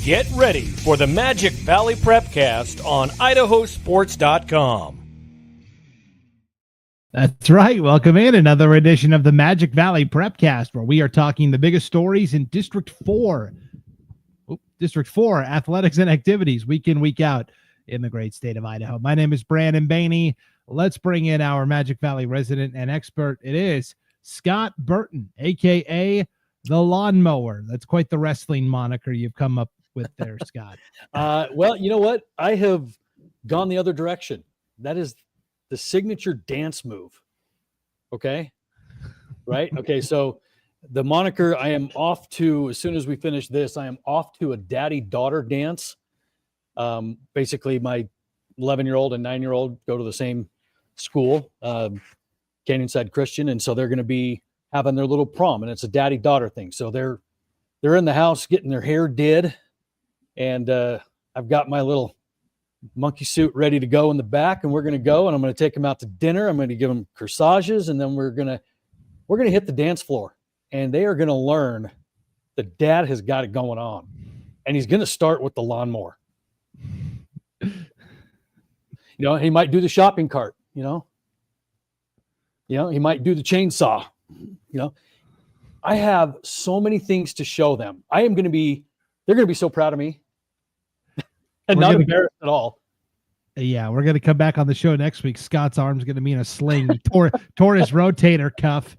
Get ready for the Magic Valley Prepcast on IdahoSports.com. That's right. Welcome in another edition of the Magic Valley Prepcast, where we are talking the biggest stories in District 4. District 4 athletics and activities week in, week out in the great state of Idaho. My name is Brandon Baney. Let's bring in our Magic Valley resident and expert. It is Scott Burton, a.k.a. the Lawnmower. That's quite the wrestling moniker you've come up with there, Scott. Well, you know what? I have gone the other direction. That is the signature dance move. Okay? Right? Okay, so the moniker I am off to, as soon as we finish this, I am off to a daddy-daughter dance. Basically, my 11-year-old and 9-year-old go to the same school, Canyonside Christian, and so they're going to be having their little prom, and it's a daddy-daughter thing. So they're in the house getting their hair did, and I've got my little monkey suit ready to go in the back, and we're going to go, and I'm going to take them out to dinner. I'm going to give them corsages, and then we're going to hit the dance floor, and they are going to learn that dad has got it going on, and he's going to start with the lawnmower. You know, he might do the shopping cart, you know, he might do the chainsaw, I have so many things to show them. They're going to be so proud of me and not embarrassed at all. Yeah, we're going to come back on the show next week. Scott's arm's going to be in a sling. tore his rotator cuff.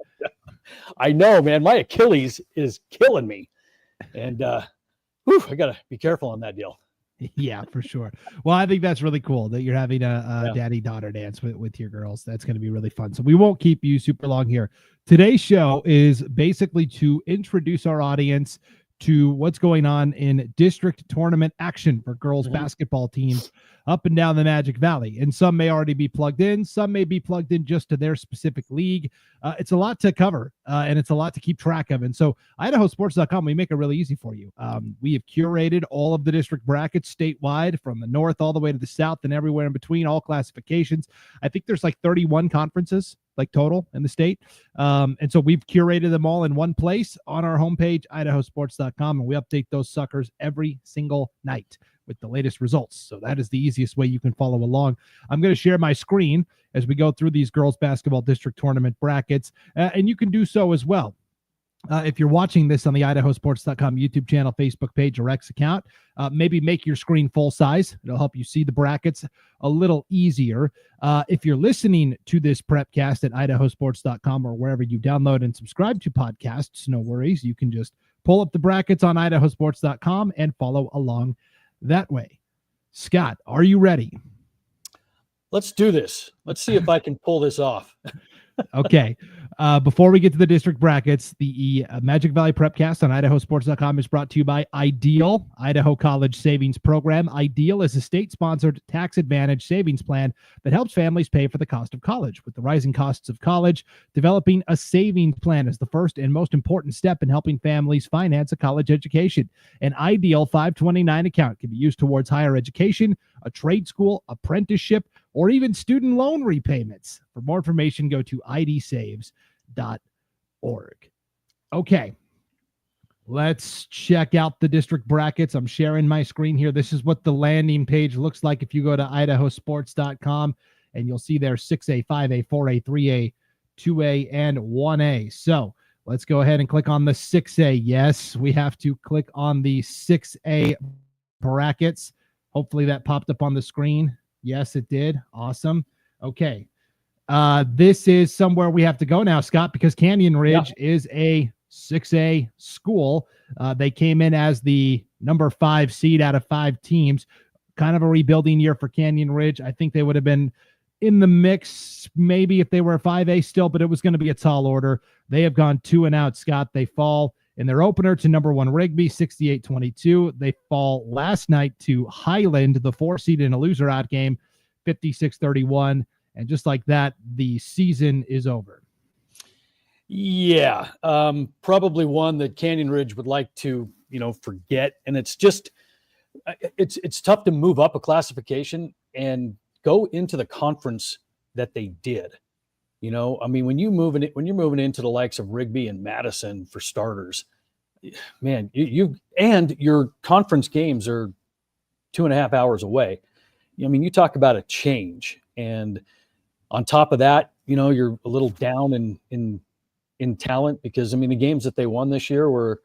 I know, man. My Achilles is killing me. And I got to be careful on that deal. Yeah, for sure. Well, I think that's really cool that you're having a daddy-daughter dance with your girls. That's going to be really fun. So we won't keep you super long here. Today's show is basically to introduce our audience to what's going on in district tournament action for girls basketball teams up and down the Magic Valley. And some may already be plugged in. Some may be plugged in just to their specific league. It's a lot to cover, and it's a lot to keep track of. And so IdahoSports.com, we make it really easy for you. We have curated all of the district brackets statewide, from the north all the way to the south and everywhere in between, all classifications. I think there's like 31 conferences total in the state. And so we've curated them all in one place on our homepage, IdahoSports.com, and we update those suckers every single night with the latest results. So that is the easiest way you can follow along. I'm going to share my screen as we go through these girls basketball district tournament brackets, and you can do so as well. If you're watching this on the IdahoSports.com YouTube channel, Facebook page, or X account, maybe make your screen full size. It'll help you see the brackets a little easier. If you're listening to this Prepcast at IdahoSports.com or wherever you download and subscribe to podcasts, no worries. You can just pull up the brackets on IdahoSports.com and follow along that way. Scott, are you ready? Let's do this. Let's see if I can pull this off. Okay. Before we get to the district brackets, the Magic Valley Prepcast on IdahoSports.com is brought to you by Ideal, Idaho College Savings Program. Ideal is a state-sponsored tax-advantaged savings plan that helps families pay for the cost of college. With the rising costs of college, developing a savings plan is the first and most important step in helping families finance a college education. An Ideal 529 account can be used towards higher education, a trade school, apprenticeship, or even student loan repayments. For more information, go to idsaves.org. Okay, let's check out the district brackets. I'm sharing my screen here. This is what the landing page looks like if you go to IdahoSports.com, and you'll see there 6A, 5A, 4A, 3A, 2A, and 1A. So let's go ahead and click on the 6A. Yes, we have to click on the 6A brackets. Hopefully that popped up on the screen. Yes, it did. Awesome. Okay. This is somewhere we have to go now, Scott, because Canyon Ridge is a 6A school. They came in as the number 5 seed out of 5 teams. Kind of a rebuilding year for Canyon Ridge. I think they would have been in the mix maybe if they were a 5A still, but it was going to be a tall order. They have gone 2 and out, Scott. They fall in their opener to number 1 Rigby, 68-22. They fall last night to Highland, the 4 seed in a loser out game, 56-31. And just like that, the season is over. Yeah, probably one that Canyon Ridge would like to, forget. And it's just, it's tough to move up a classification and go into the conference that they did. When you're moving into the likes of Rigby and Madison for starters, man, you and your conference games are 2.5 hours away. I mean, you talk about a change, and on top of that, you're a little down in talent because, I mean, the games that they won this year were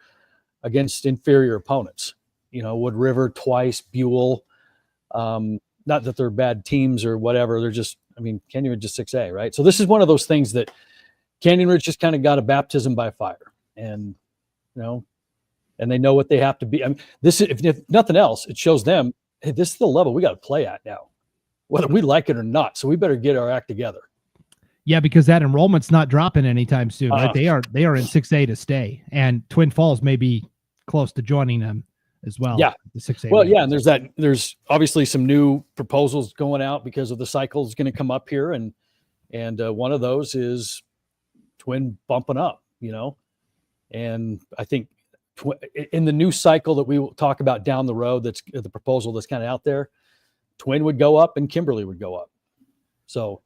against inferior opponents. Wood River twice, Buell. Not that they're bad teams or whatever. They're just, I mean, Canyon Ridge is 6A, right? So this is one of those things that Canyon Ridge just kind of got a baptism by fire, and and they know what they have to be. I mean, this, if nothing else, it shows them, hey, this is the level we got to play at now, whether we like it or not. So we better get our act together. Yeah, because that enrollment's not dropping anytime soon, right? They are in 6A to stay, and Twin Falls may be close to joining them as well. Yeah, the 6A. Well, yeah, and there's obviously some new proposals going out because of the cycle is going to come up here, and one of those is Twin bumping up, and I think in the new cycle that we will talk about down the road, that's the proposal that's kind of out there, Twin would go up and Kimberly would go up. So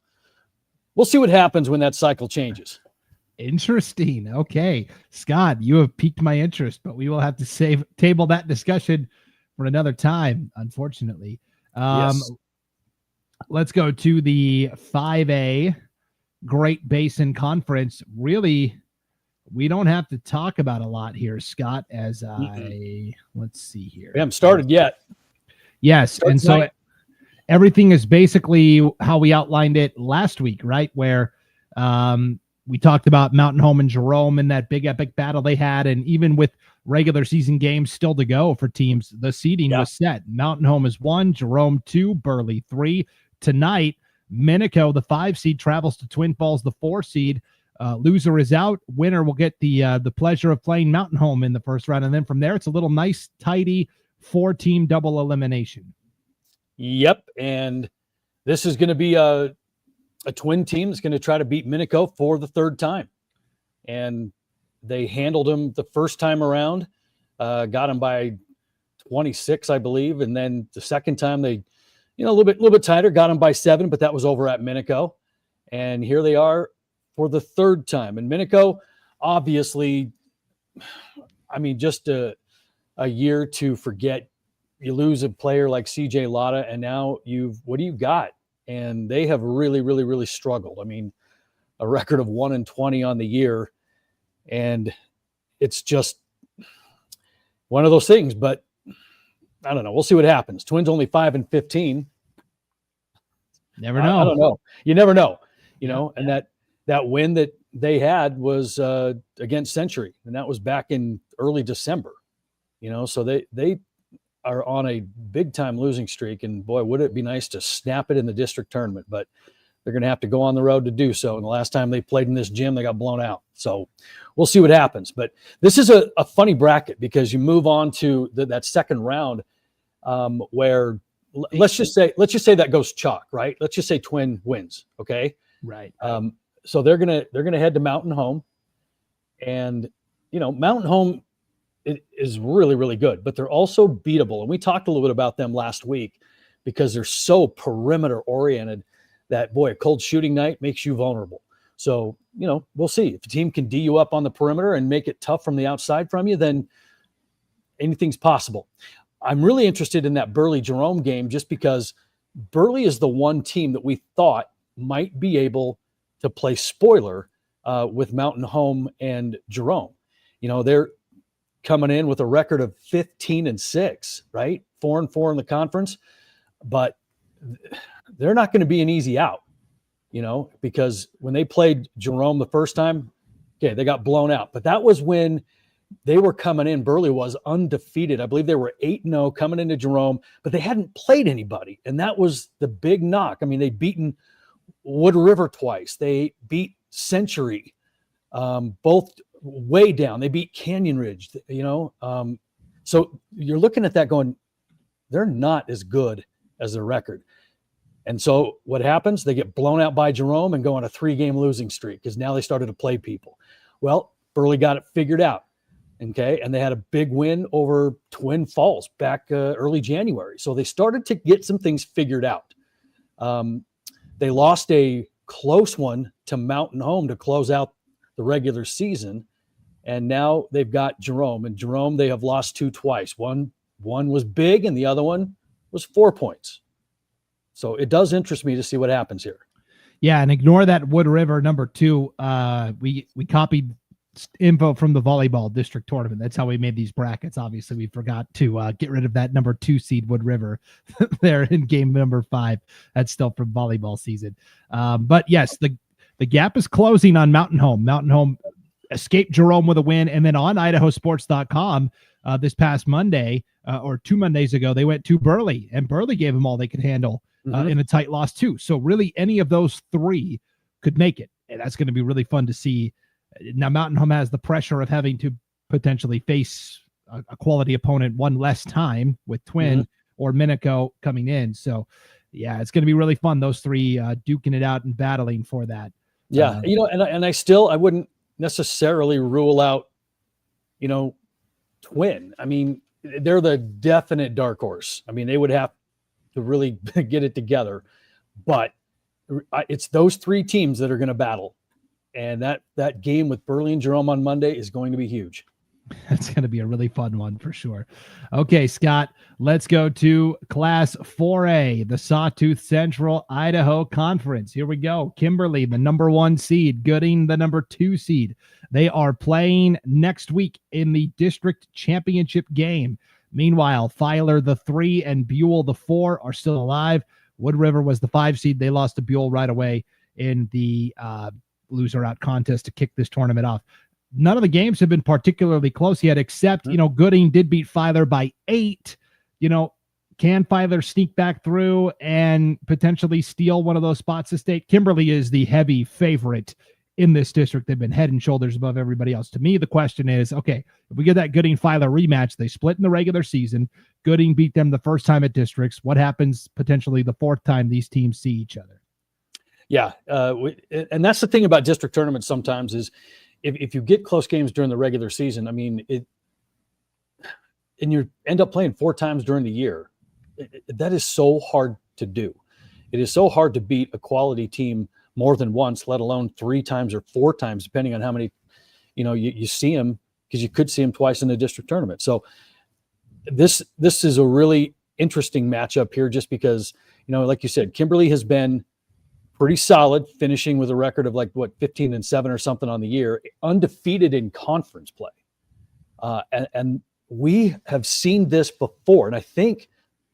we'll see what happens when that cycle changes. Interesting. Okay, Scott, you have piqued my interest, but we will have to table that discussion for another time, unfortunately. Yes. Let's go to the 5A Great Basin Conference. Really, we don't have to talk about a lot here, Scott, as let's see here. We haven't started yet. Yes, and so everything is basically how we outlined it last week, right? Where we talked about Mountain Home and Jerome in that big epic battle they had, and even with regular season games still to go for teams, the seeding was set. Mountain Home is 1, Jerome 2, Burley 3. Tonight, Minico, the 5 seed, travels to Twin Falls, the 4 seed. Loser is out. Winner will get the pleasure of playing Mountain Home in the first round, and then from there, it's a little nice, tidy 4-team double elimination. Yep, and this is going to be a Twin team that's going to try to beat Minico for the third time, and they handled them the first time around, got them by 26, I believe, and then the second time they, a little bit tighter, got them by 7, but that was over at Minico, and here they are for the third time. And Minico, obviously, I mean, just a year to forget. You lose a player like CJ Lotta, and now what do you got? And they have really, really, really struggled. I mean, a record of 1-20 on the year, and it's just one of those things. But I don't know. We'll see what happens. Twins only 5-15. Never know. I don't know. You never know. And that win that they had was against Century, and that was back in early December. So they are on a big time losing streak, and boy, would it be nice to snap it in the district tournament, but they're going to have to go on the road to do so. And the last time they played in this gym, they got blown out. So we'll see what happens. But this is a funny bracket because you move on to that second round where let's just say that goes chalk, right? Let's just say Twin wins. Okay. Right. So they're going to head to Mountain Home, and, Mountain Home, it is really, really good, but they're also beatable. And we talked a little bit about them last week because they're so perimeter oriented that, boy, a cold shooting night makes you vulnerable. So, we'll see. If a team can D you up on the perimeter and make it tough from the outside from you, then anything's possible. I'm really interested in that Burley-Jerome game just because Burley is the one team that we thought might be able to play spoiler with Mountain Home and Jerome. They're coming in with a record of 15-6, right? 4-4 in the conference, but they're not going to be an easy out, because when they played Jerome the first time, okay, they got blown out, but that was when they were coming in. Burley was undefeated. I believe they were 8-0 coming into Jerome, but they hadn't played anybody. And that was the big knock. I mean, they'd beaten Wood River twice. They beat Century, both way down. They beat Canyon Ridge, so you're looking at that going, they're not as good as their record. And so what happens? They get blown out by Jerome and go on a 3-game losing streak because now they started to play people. Well, Burley got it figured out. Okay. And they had a big win over Twin Falls back early January. So they started to get some things figured out. They lost a close one to Mountain Home to close out the regular season. And now they've got Jerome. And Jerome, they have lost 2 twice. One was big, and the other one was 4 points. So it does interest me to see what happens here. Yeah, and ignore that Wood River number 2. We copied info from the volleyball district tournament. That's how we made these brackets. Obviously, we forgot to get rid of that number 2 seed Wood River there in game number 5. That's still from volleyball season. But yes, the gap is closing on Mountain Home. Mountain Home escaped Jerome with a win, and then on IdahoSports.com this past Monday or 2 Mondays ago, they went to Burley, and Burley gave them all they could handle in a tight loss too. So really, any of those 3 could make it, and that's going to be really fun to see. Now, Mountain Home has the pressure of having to potentially face a quality opponent one less time with Twin or Minico coming in. So, yeah, it's going to be really fun. Those 3 duking it out and battling for that. Yeah, and I wouldn't necessarily rule out, Twin. I mean, they're the definite dark horse. I mean, they would have to really get it together, but it's those 3 teams that are going to battle. And that game with Burley and Jerome on Monday is going to be huge. That's going to be a really fun one for sure. Okay, Scott, let's go to Class 4A, the Sawtooth Central Idaho Conference. Here we go. Kimberly, the number 1 seed, Gooding, the number 2 seed. They are playing next week in the district championship game. Meanwhile, Filer, the 3, and Buell, the 4, are still alive. Wood River was the 5 seed. They lost to Buell right away in the loser out contest to kick this tournament off. None of the games have been particularly close yet, except, Gooding did beat Filer by 8. Can Filer sneak back through and potentially steal one of those spots to state? Kimberly is the heavy favorite in this district. They've been head and shoulders above everybody else. To me, the question is, okay, if we get that Gooding-Filer rematch, they split in the regular season. Gooding beat them the first time at districts. What happens potentially the 4th time these teams see each other? Yeah, and that's the thing about district tournaments sometimes is if you get close games during the regular season, I mean, and you end up playing 4 times during the year, that is so hard to do. It is so hard to beat a quality team more than once, let alone 3 times or 4 times, depending on how many, you see them, because you could see them twice in the district tournament. So this is a really interesting matchup here, just because, like you said, Kimberly has been pretty solid, finishing with a record of 15-7 or something on the year, undefeated in conference play. And we have seen this before. And I think,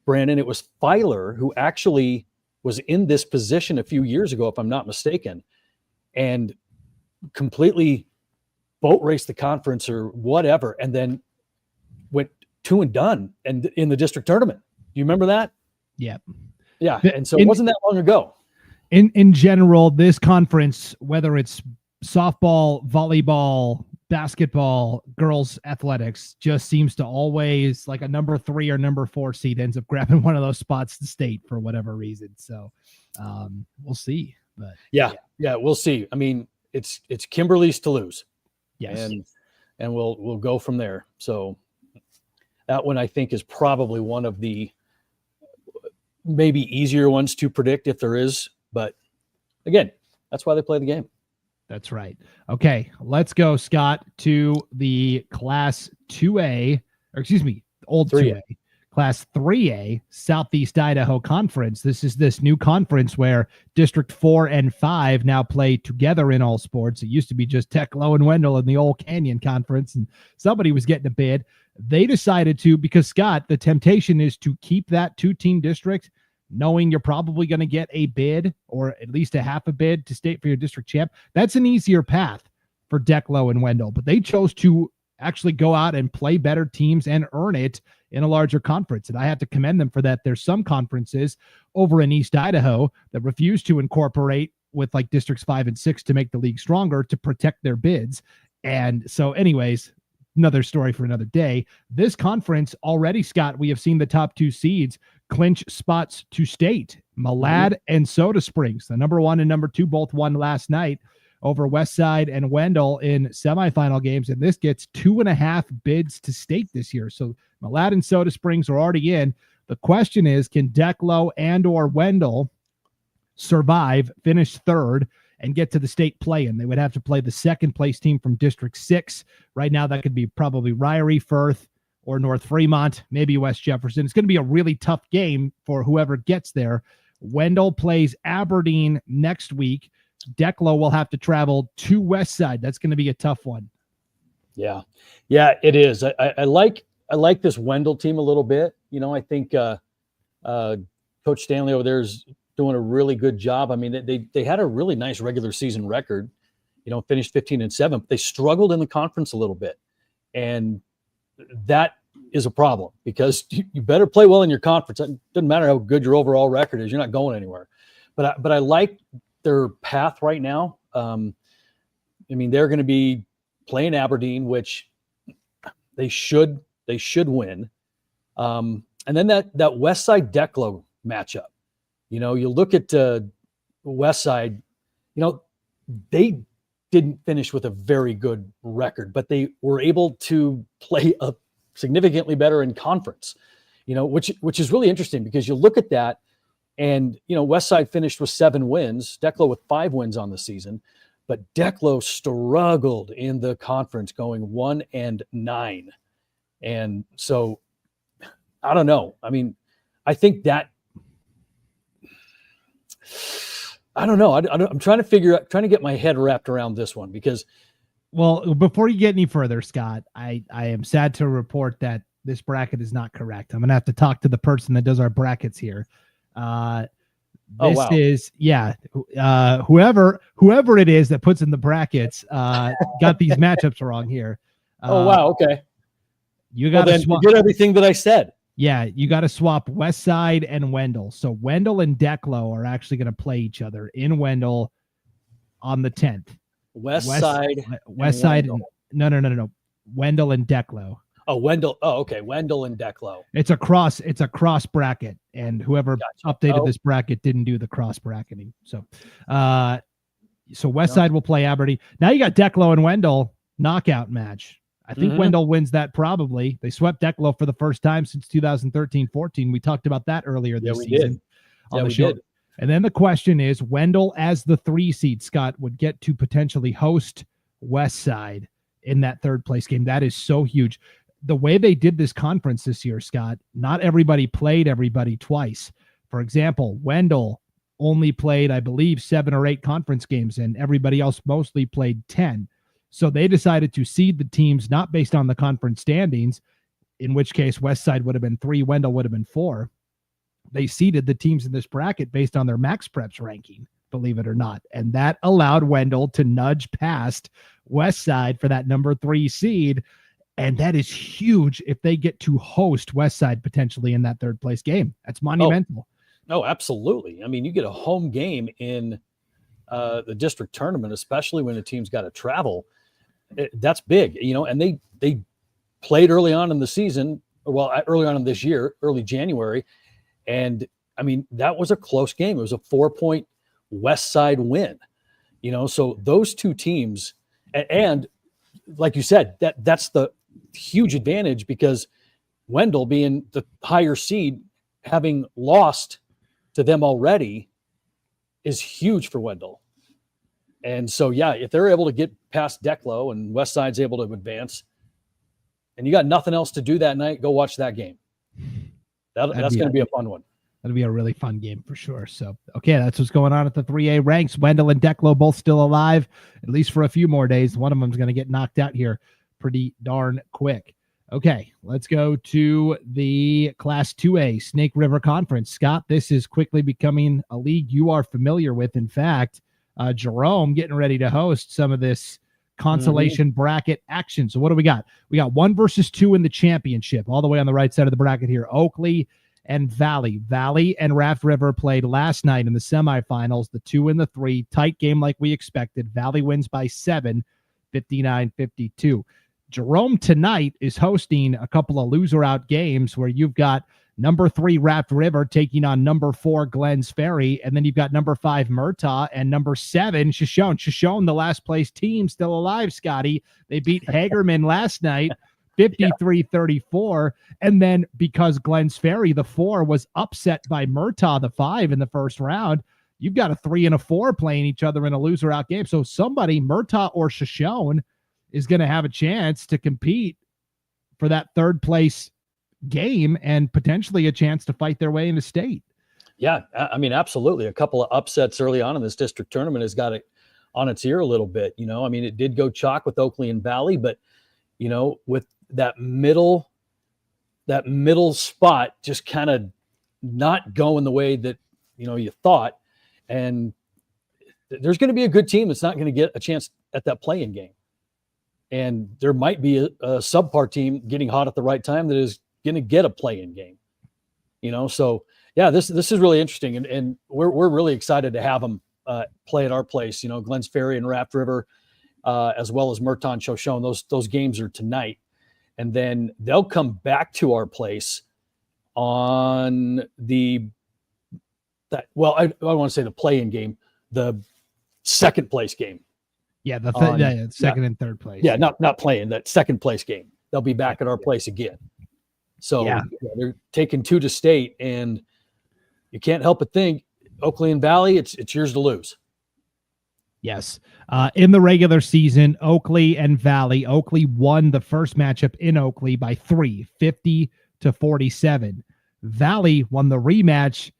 Brandon, it was Filer who actually was in this position a few years ago, if I'm not mistaken, and completely boat raced the conference or whatever, and then went 2 and done and in the district tournament. Do you remember that? Yeah. Yeah. And so it wasn't that long ago. In general, this conference, whether it's softball, volleyball, basketball, girls athletics, just seems to always, like a number 3 or number 4 seed ends up grabbing one of those spots to state for whatever reason. So we'll see. But yeah, we'll see. I mean, it's Kimberly's to lose. Yes. And we'll go from there. So that one, I think, is probably one of the maybe easier ones to predict, if there is. But again, that's why they play the game. That's right. Okay, let's go, Scott, to the Class 2A, or excuse me, old 2A, Class 3A, Southeast Idaho Conference. This is this new conference where District 4 and 5 now play together in all sports. It used to be just Tech, Low, and Wendell in the Old Canyon Conference, and somebody was getting a bid. They decided to, because, Scott, the temptation is to keep that 2-team district, knowing you're probably going to get a bid or at least a half a bid to state for your district champ. That's an easier path for Declo and Wendell, but they chose to actually go out and play better teams and earn it in a larger conference. And I have to commend them for that. There's some conferences over in East Idaho that refuse to incorporate with districts 5 and 6 to make the league stronger, to protect their bids. And so anyways, another story for another day. This conference already, Scott, we have seen the top 2 seeds clinch spots to state. Malad and Soda Springs, the number 1 and number 2, both won last night over Westside and Wendell in semifinal games. And this gets 2.5 bids to state this year. So Malad and Soda Springs are already in. The question is, can Declo and or Wendell survive, finish 3rd, and get to the state play-in. They would have to play the second place team from District 6. Right now, that could be probably Ryrie, Firth, or North Fremont, maybe West Jefferson. It's going to be a really tough game for whoever gets there. Wendell plays Aberdeen next week. Declo will have to travel to West Side. That's going to be a tough one. Yeah, it is. I like this Wendell team a little bit. I think Coach Stanley over there is doing a really good job. I mean, they had a really nice regular season record. Finished 15-7. But they struggled in the conference a little bit, and that is a problem because you better play well in your conference. It doesn't matter how good your overall record is; you're not going anywhere. But I like their path right now. They're going to be playing Aberdeen, which they should win. And then that West Side Declo matchup. You look at West Side. They didn't finish with a very good record, but they were able to play a significantly better in conference. Which is really interesting because you look at that, and West Side finished with 7 wins, Declo with 5 wins on the season, but Declo struggled in the conference, going 1-9, and so I don't know. I think that I don't know. I'm trying to get my head wrapped around this one because. Well, before you get any further, Scott, I am sad to report that this bracket is not correct. I'm going to have to talk to the person that does our brackets here. Whoever it is that puts in the brackets got these matchups wrong here. Okay. You got to swap. You did everything that I said. Yeah, you got to swap West Side and Wendell. So Wendell and Declo are actually going to play each other in Wendell on the 10th. West Side. No. Wendell and Declo. Oh, Wendell. Oh, okay. Wendell and Declo. It's a cross bracket, and whoever updated this bracket didn't do the cross bracketing. So West Side will play Aberdeen. Now you got Declo and Wendell knockout match. I think Wendell wins that probably. They swept Declo for the first time since 2013-14. We talked about that earlier this season on the show. And then the question is, Wendell as the 3 seed, Scott, would get to potentially host West Side in that third place game. That is so huge. The way they did this conference this year, Scott, not everybody played everybody twice. For example, Wendell only played, I believe, 7 or 8 conference games, and everybody else mostly played 10. So they decided to seed the teams not based on the conference standings, in which case West Side would have been 3, Wendell would have been 4. They seeded the teams in this bracket based on their max preps ranking, believe it or not. And that allowed Wendell to nudge past West Side for that number 3 seed. And that is huge if they get to host West Side potentially in that third place game. That's monumental. Oh, absolutely. You get a home game in the district tournament, especially when the team's got to travel. That's big, and they played early on in the season, early on in this year, early January. And that was a close game. It was a 4-point West Side win, so those two teams, and like you said, that's the huge advantage because Wendell being the higher seed, having lost to them already, is huge for Wendell. And so, if they're able to get past Declo and West Side's able to advance, and you got nothing else to do that night, go watch that game. That's going to be a fun one. That'll be a really fun game for sure. So, okay, that's what's going on at the 3A ranks. Wendell and Declo both still alive, at least for a few more days. One of them's going to get knocked out here pretty darn quick. Okay, let's go to the Class 2A Snake River Conference. Scott, this is quickly becoming a league you are familiar with. In fact, Jerome getting ready to host some of this consolation bracket action. So what do we got? We got 1 versus 2 in the championship, all the way on the right side of the bracket here. Oakley and Valley. Valley and Raft River played last night in the semifinals, the 2 and the 3. Tight game like we expected. Valley wins by 7, 59-52. Jerome tonight is hosting a couple of loser-out games where you've got number 3 Raft River taking on number 4 Glens Ferry, and then you've got number 5 Murtaugh and number 7 Shoshone. Shoshone, the last place team, still alive, Scotty. They beat Hagerman last night, 53-34, and then because Glens Ferry, the 4, was upset by Murtaugh, the 5, in the first round, you've got a 3 and a 4 playing each other in a loser out game. So somebody, Murtaugh or Shoshone, is going to have a chance to compete for that third place game and potentially a chance to fight their way into state. Yeah, I mean, absolutely. A couple of upsets early on in this district tournament has got it on its ear a little bit. I mean, it did go chalk with Oakley and Valley, but, with that middle spot just kind of not going the way that, you thought. And there's going to be a good team that's not going to get a chance at that play-in game. And there might be a subpar team getting hot at the right time that is going to get a play-in game. So yeah, this is really interesting, and we're really excited to have them play at our place. Glens Ferry and Raft River, as well as Murtaugh and Shoshone. Those games are tonight, and then they'll come back to our place on I want to say the play-in game, the second place game. Yeah, second and third place. Yeah, not playing that second place game. They'll be back at our place again. So they're taking 2 to state, and you can't help but think Oakley and Valley, it's yours to lose. Yes. In the regular season, Oakley and Valley, Oakley won the first matchup in Oakley by 3, 50-47. Valley won the rematch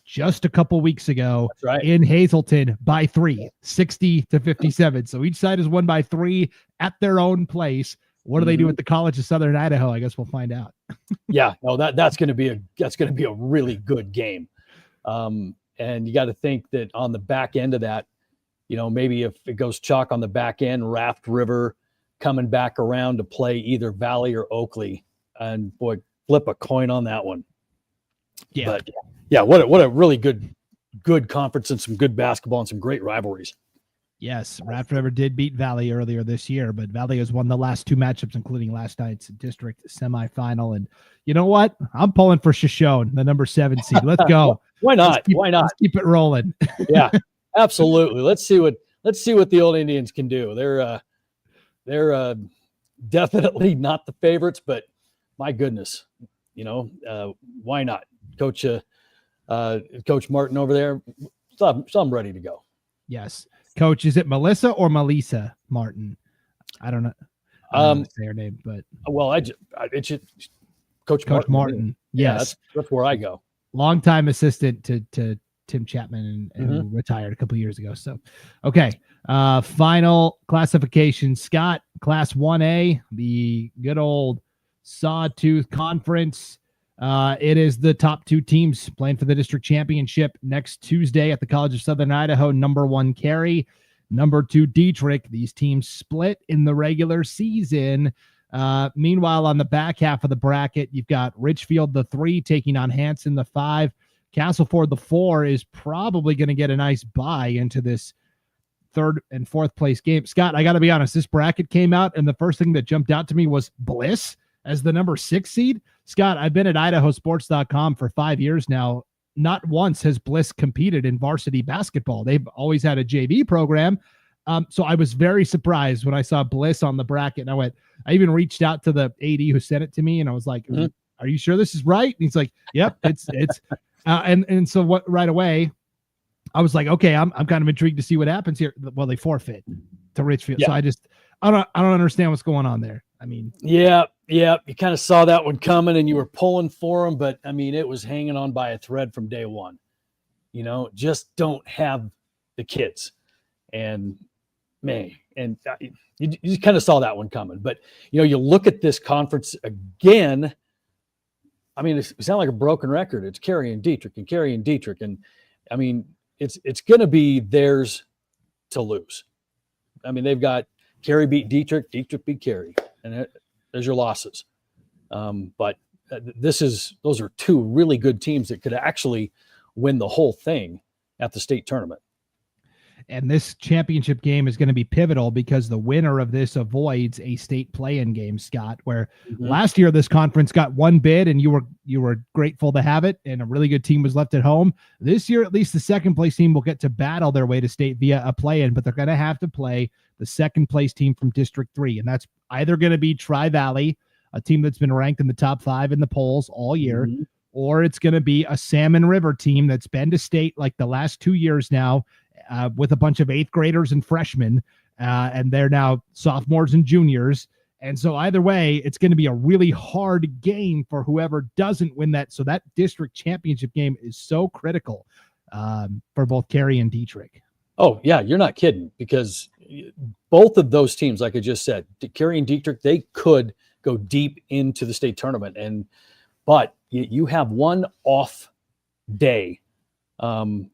just a couple weeks ago in Hazleton by 3, 60-57. So each side has won by 3 at their own place. What do they do at the College of Southern Idaho? I guess we'll find out. Yeah, no, that's going to be a really good game. And you got to think that on the back end of that, maybe if it goes chalk on the back end, Raft River coming back around to play either Valley or Oakley, and boy, flip a coin on that one. Yeah. But yeah, what a really good conference, and some good basketball and some great rivalries. Yes, Raft River did beat Valley earlier this year, but Valley has won the last 2 matchups, including last night's district semifinal. And you know what? I'm pulling for Shoshone, the number 7 seed. Let's go. Why not? Why not? Let's keep it rolling. Yeah, absolutely. Let's see what the old Indians can do. They're definitely not the favorites, but my goodness, why not? Coach Martin over there, so I'm ready to go. Yes. Coach, is it Melissa or Melissa Martin? I don't know. I don't know say her name, but it should Coach Martin. Yes, that's where I go. Longtime assistant to Tim Chapman and retired a couple years ago. So, okay. Final classification. Scott, Class 1A, the good old Sawtooth Conference. It is the top 2 teams playing for the district championship next Tuesday at the College of Southern Idaho. Number 1, Cary. Number 2, Dietrich. These teams split in the regular season. Meanwhile, on the back half of the bracket, you've got Richfield, the 3, taking on Hanson, the 5. Castleford, the 4, is probably going to get a nice bye into this 3rd and 4th place game. Scott, I got to be honest, this bracket came out, and the first thing that jumped out to me was Bliss as the number 6 seed. Scott, I've been at IdahoSports.com for 5 years now. Not once has Bliss competed in varsity basketball. They've always had a JV program. So I was very surprised when I saw Bliss on the bracket. And I even reached out to the AD who sent it to me, and I was like, are you sure this is right? And he's like, yep, it's and so what right away, I was like, okay, I'm kind of intrigued to see what happens here. Well, they forfeit to Richfield. Yeah. So I don't understand what's going on there. I mean, yeah, you kind of saw that one coming, and you were pulling for them, but I mean, it was hanging on by a thread from day one. Just don't have the kids, and man, and you kind of saw that one coming. But you look at this conference again. I mean, it sounds like a broken record. It's Cary and Dietrich, and I mean, it's going to be theirs to lose. I mean, they've got Cary beat Dietrich beat Cary, and there's your losses. But those are 2 really good teams that could actually win the whole thing at the state tournament. And this championship game is going to be pivotal because the winner of this avoids a state play-in game, Scott, where last year this conference got 1 bid and you were grateful to have it, and a really good team was left at home. This year, at least the 2nd place team will get to battle their way to state via a play-in, but they're going to have to play the 2nd place team from District 3. And that's either going to be Tri-Valley, a team that's been ranked in the top 5 in the polls all year, or it's going to be a Salmon River team that's been to state like the last 2 years now, with a bunch of 8th graders and freshmen, and they're now sophomores and juniors. And so either way, it's going to be a really hard game for whoever doesn't win that. So that district championship game is so critical for both Cary and Dietrich. Oh, yeah, you're not kidding, because both of those teams, like I just said, Cary and Dietrich, they could go deep into the state tournament. But you have one off day, man,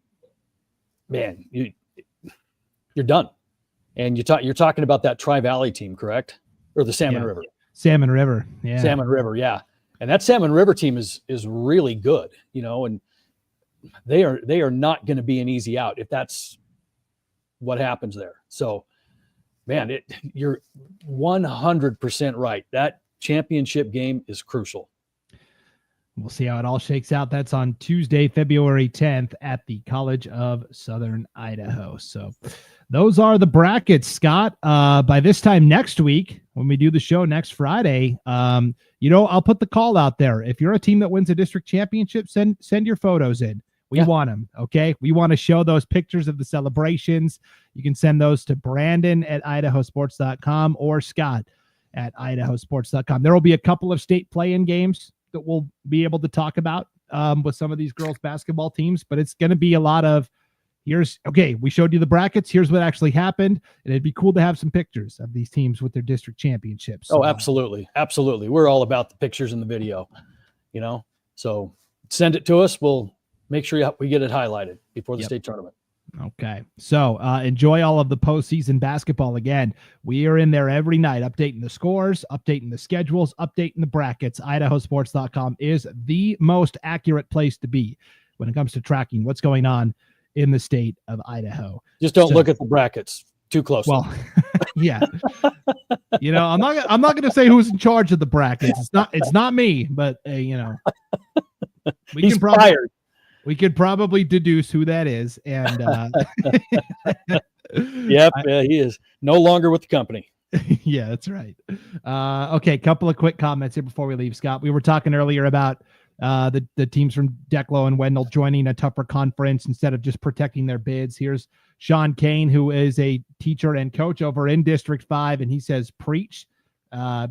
you're done. And you're talking about that Tri-Valley team, correct? Or the Salmon River. Salmon River. Yeah. Salmon River. Yeah. And that Salmon River team is really good, and they are not going to be an easy out if that's what happens there. So, man, you're 100% right. That championship game is crucial. We'll see how it all shakes out. That's on Tuesday, February 10th at the College of Southern Idaho. So those are the brackets, Scott. By this time next week, when we do the show next Friday, I'll put the call out there. If you're a team that wins a district championship, send your photos in. We want them. Okay. We want to show those pictures of the celebrations. You can send those to Brandon at IdahoSports.com or Scott at IdahoSports.com. There will be a couple of state play-in games that we'll be able to talk about with some of these girls basketball teams, but it's going to be a lot of we showed you the brackets. Here's what actually happened. And it'd be cool to have some pictures of these teams with their district championships. Oh, absolutely. Absolutely. We're all about the pictures and the video, so send it to us. We'll make sure we get it highlighted before the state tournament. Okay. So enjoy all of the postseason basketball. Again, we are in there every night, updating the scores, updating the schedules, updating the brackets. IdahoSports.com is the most accurate place to be when it comes to tracking what's going on in the state of Idaho. Just don't look at the brackets too closely. Well, yeah. I'm not going to say who's in charge of the brackets. It's not me, but He's fired. We could probably deduce who that is. And yep, he is no longer with the company. Yeah, that's right. Okay, couple of quick comments here before we leave, Scott. We were talking earlier about the teams from Declo and Wendell joining a tougher conference instead of just protecting their bids. Here's Sean Kane, who is a teacher and coach over in District 5, and he says, preach,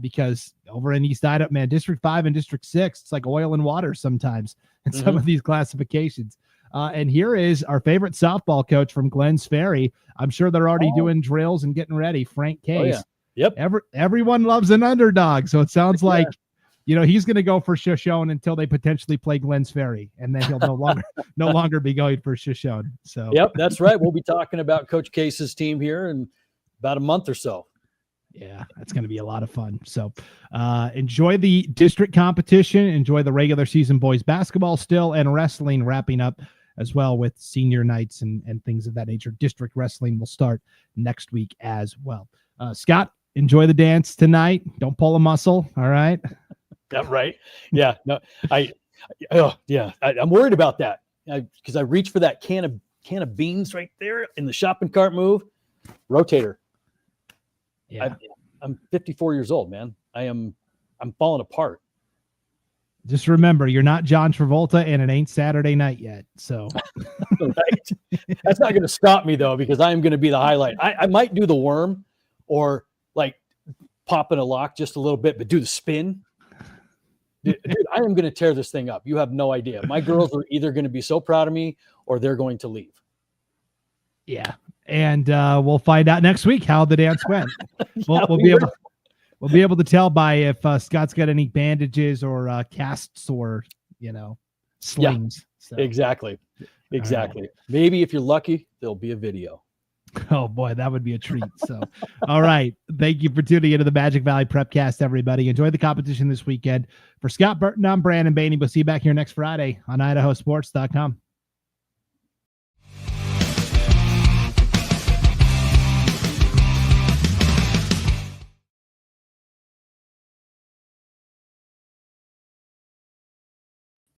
because over in East Idaho, man, District 5 and District 6, it's like oil and water sometimes in some of these classifications. And here is our favorite softball coach from Glens Ferry. I'm sure they're already doing drills and getting ready. Frank Case. Oh, yeah. Yep. Everyone loves an underdog. So it sounds like, he's going to go for Shoshone until they potentially play Glens Ferry, and then he'll no longer be going for Shoshone. So, yep, that's right. We'll be talking about Coach Case's team here in about a month or so. Yeah, that's going to be a lot of fun. So enjoy the district competition. Enjoy the regular season boys basketball still, and wrestling wrapping up as well with senior nights and things of that nature. District wrestling will start next week as well. Scott, enjoy the dance tonight. Don't pull a muscle. All right. Yeah, right. Yeah. No, I'm worried about that because I reached for that can of beans right there in the shopping cart move. Rotator. Yeah. I'm 54 years old, man. I'm falling apart. Just remember, you're not John Travolta, and it ain't Saturday night yet. So right. That's not going to stop me though, because I am going to be the highlight. I might do the worm or like pop in a lock just a little bit, but do the spin. Dude, I am going to tear this thing up. You have no idea. My girls are either going to be so proud of me or they're going to leave. Yeah. And we'll find out next week how the dance went. We'll be able to tell by if Scott's got any bandages or casts or slings. Yeah, so. Exactly. Right. Maybe if you're lucky, there'll be a video. Oh boy, that would be a treat. So, all right. Thank you for tuning into the Magic Valley Prepcast, everybody. Enjoy the competition this weekend. For Scott, Burton, I'm Brandon Baney. We'll see you back here next Friday on IdahoSports.com.